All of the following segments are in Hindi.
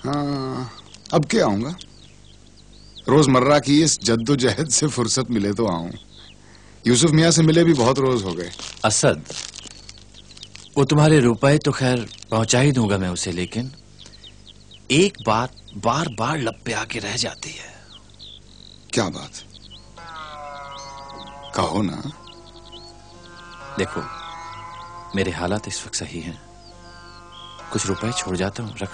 हाँ, अब क्या आऊंगा? रोजमर्रा की इस जद्दोजहद से फुर्सत मिले तो आऊं। यूसुफ मियाँ से मिले भी बहुत रोज हो गए। असद, वो तुम्हारे रुपए तो खैर पहुंचा ही दूंगा मैं उसे, लेकिन एक बात बार बार लब पे आके रह जाती है। क्या बात? कहो ना। देखो, मेरे हालात इस वक्त सही हैं, कुछ रुपए छोड़ जाता हूं, रख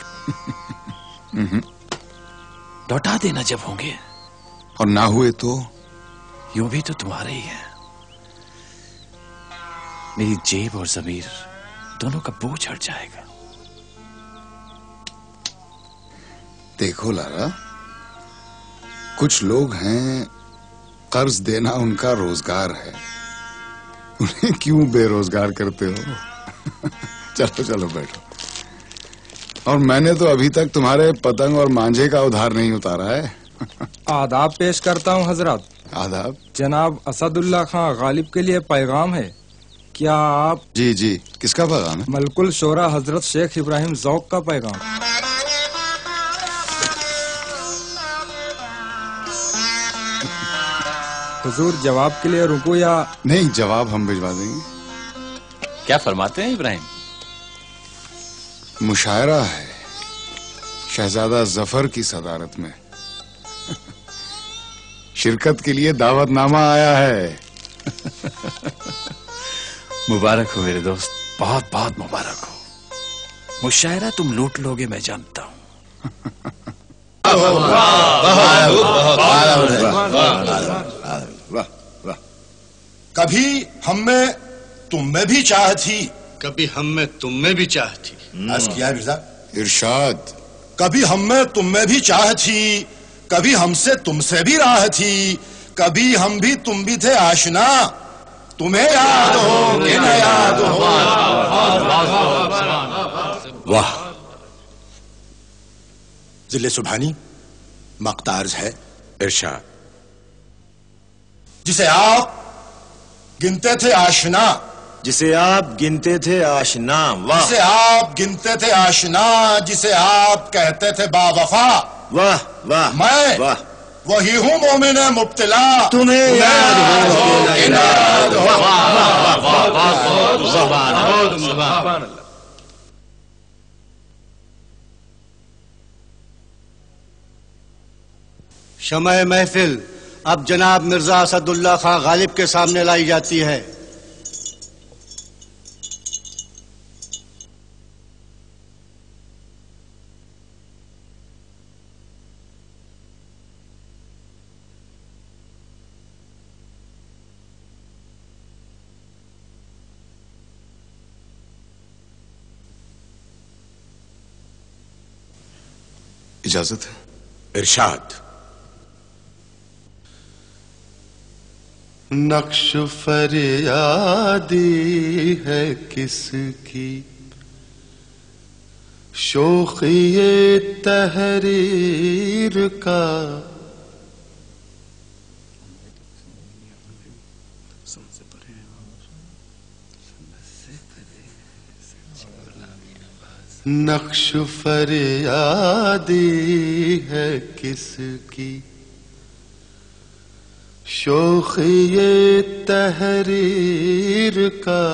लौटा देना जब होंगे। और ना हुए तो? यूं भी तो तुम्हारे ही हैं। मेरी जेब और ज़मीर दोनों का बोझ हट जाएगा। देखो लारा, कुछ लोग हैं कर्ज देना उनका रोजगार है, उन्हें क्यों बेरोजगार करते हो? चलो चलो बैठो। और मैंने तो अभी तक तुम्हारे पतंग और मांझे का उधार नहीं उतारा है। आदाब पेश करता हूँ हजरत। आदाब। जनाब असदुल्ला खां गालिब के लिए पैगाम है। क्या आप? जी जी, किसका पैगाम है? मलकुल शोरा हजरत शेख इब्राहिम ज़ौक का पैगाम। हुजूर जवाब के लिए रुको या नहीं? जवाब हम भिजवा देंगे। क्या फरमाते हैं इब्राहिम? मुशायरा है शहजादा जफर की सदारत में। शिरकत के लिए दावतनामा आया है। मुबारक हो मेरे दोस्त, बहुत बहुत मुबारक हो। मुशायरा तुम लूट लोगे, मैं जानता हूं। कभी हम में तुम में भी चाह थी, कभी हम में तुम में भी चाह थी। अर्ज किया है मिर्जा। इरशाद। कभी हम में तुम में भी चाह थी, कभी हमसे तुमसे भी राह थी, कभी हम भी तुम भी थे आशना, तुम्हें याद हो कि न याद हो। वाह। जिले सुभानी मक्ता अर्ज है। इरशाद। जिसे आप गिनते थे आशना, जिसे आप गिनते थे आशना। वाह। जिसे आप गिनते थे आशना, जिसे आप कहते थे बावफा। वाह वाह। मैं वाह वही हूँ मोमिन मुब्तला, तुम्हें याद हो कि न याद हो। शमए महफिल अब जनाब मिर्जा असदुल्ला खां गालिब के सामने लाई जाती है। इजाजत है? इरशाद। नक्श फरियादी है किसकी, शोखिए तहरीर का, नक्श फरियादी है किसकी, शोखिए तहरीर का,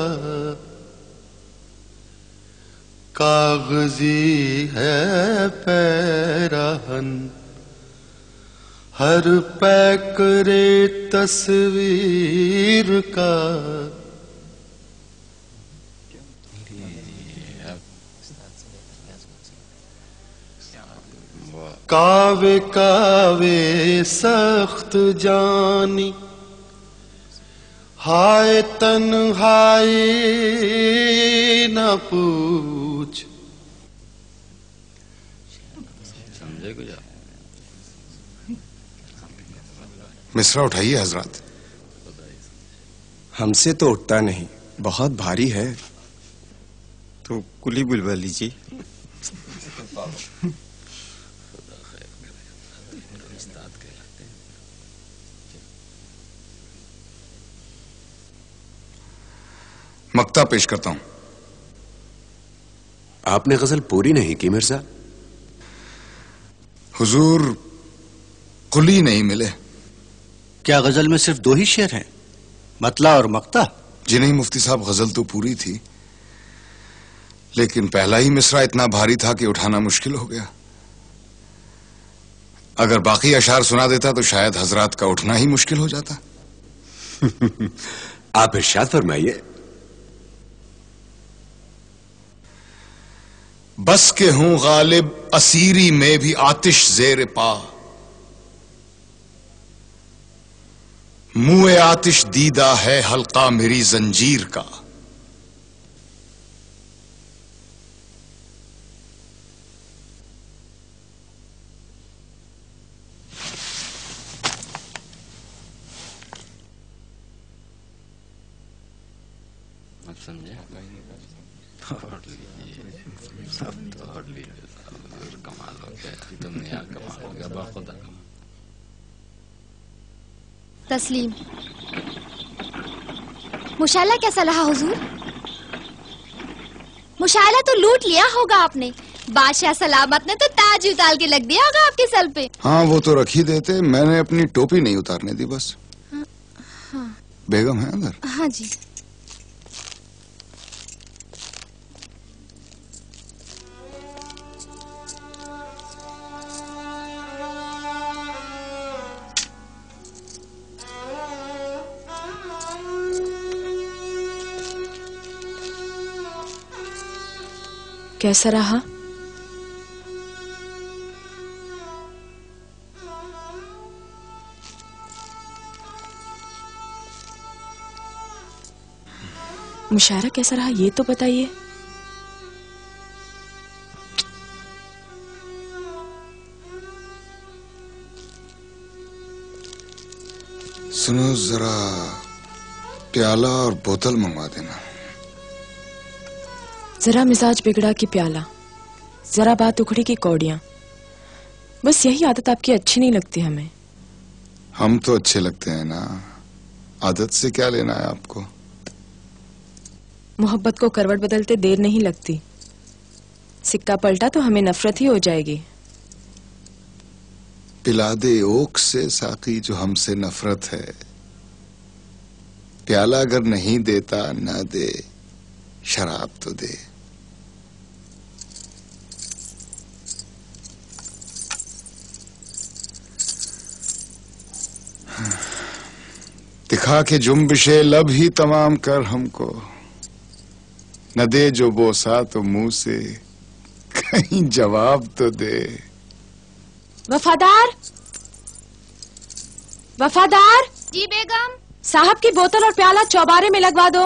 कागजी है पैराहन हर पैकरे तस्वीर का, कावे कावे सख्त जानी, हाय तन्हाई न पूछ। मिसरा उठाइए हजरत। हमसे तो उठता नहीं, बहुत भारी है। तो कुली बुलवा लीजिए। मक्ता पेश करता हूं। आपने गजल पूरी नहीं की मिर्जा। हुजूर, कुली नहीं मिले। क्या गजल में सिर्फ 2 ही शेर हैं, मतला और मक्ता? जी नहीं मुफ्ती साहब, गजल तो पूरी थी, लेकिन पहला ही मिसरा इतना भारी था कि उठाना मुश्किल हो गया। अगर बाकी अशार सुना देता तो शायद हजरात का उठना ही मुश्किल हो जाता। आप इरशाद फरमाइए। बस के हूं गालिब असीरी में भी आतिश जेर पा, मुए आतिश दीदा है हल्का मेरी जंजीर का। समझे? सब तोड़ लिए, कमाल हो गया, तुमने यहाँ कमाल हो गया, बाखुदा। तस्लीम, मुशाला कैसा रहा हुजूर? मुशाला तो लूट लिया होगा आपने। बादशाह सलामत ने तो ताज उतार के लग दिया होगा आपके सर पे। हाँ, वो तो रख ही देते, मैंने अपनी टोपी नहीं उतारने दी बस। हाँ। बेगम है अंदर? हाँ जी। कैसा रहा? मुशायरा कैसा रहा ये तो बताइए। सुनो, जरा प्याला और बोतल मंगवा देना। जरा मिजाज बिगड़ा की प्याला, जरा बात उखड़ी की कौड़ियां। बस यही आदत आपकी अच्छी नहीं लगती हमें। हम तो अच्छे लगते हैं ना, आदत से क्या लेना है आपको। मोहब्बत को करवट बदलते देर नहीं लगती, सिक्का पलटा तो हमें नफरत ही हो जाएगी। पिला दे ओक से साकी जो हमसे नफरत है, प्याला अगर नहीं देता ना दे, शराब तो दे। दिखा के जुम्बिशे लब ही तमाम कर हमको, न दे जो बोसा तो मुंह से कहीं जवाब तो दे। वफादार, वफादार। जी बेगम। साहब की बोतल और प्याला चौबारे में लगवा दो।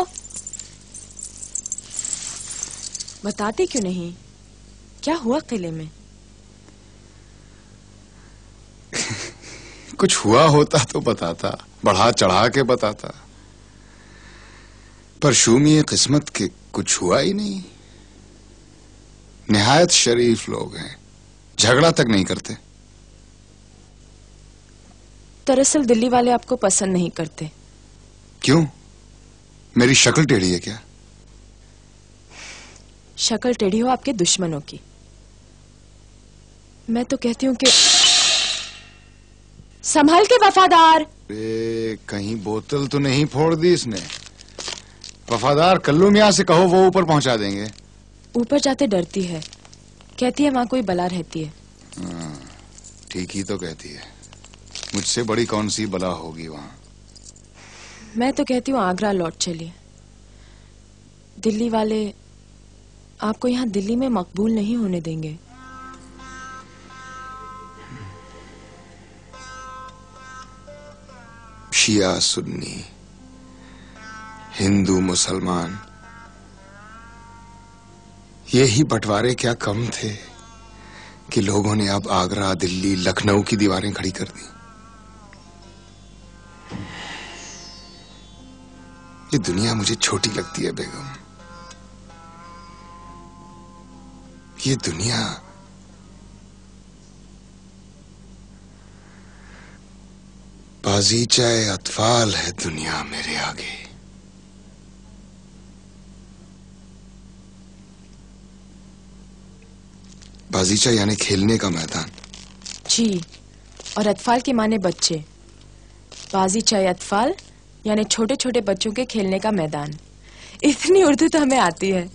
बताते क्यों नहीं, क्या हुआ किले में? कुछ हुआ होता तो बताता, बढ़ा चढ़ा के बताता, पर शूमी किस्मत के कुछ हुआ ही नहीं। निहायत शरीफ लोग हैं, झगड़ा तक नहीं करते। दरअसल दिल्ली वाले आपको पसंद नहीं करते। क्यों? मेरी शक्ल टेढ़ी है क्या? शक्ल टेढ़ी हो आपके दुश्मनों की। मैं तो कहती हूँ कि संभल के वफादार। कहीं बोतल तो नहीं फोड़ दी इसने? वफादार कल्लू मियां से कहो, वो ऊपर पहुंचा देंगे। ऊपर जाते डरती है, कहती है वहां कोई बला रहती है। ठीक ही तो कहती है, मुझसे बड़ी कौन सी बला होगी वहां। मैं तो कहती हूँ आगरा लौट चलिए। दिल्ली वाले आपको यहाँ दिल्ली में मकबूल नहीं होने देंगे। शिया सुन्नी, हिंदू मुसलमान, यही बंटवारे क्या कम थे कि लोगों ने अब आगरा, दिल्ली, लखनऊ की दीवारें खड़ी कर दी। ये दुनिया मुझे छोटी लगती है बेगम। ये दुनिया बाजीचाए अतफाल है, दुनिया मेरे आगे। बाजीचा यानी खेलने का मैदान, जी, और अतफाल की माने बच्चे। बाजी चाहे अतफाल यानी छोटे छोटे बच्चों के खेलने का मैदान। इतनी उर्दू तो हमें आती है।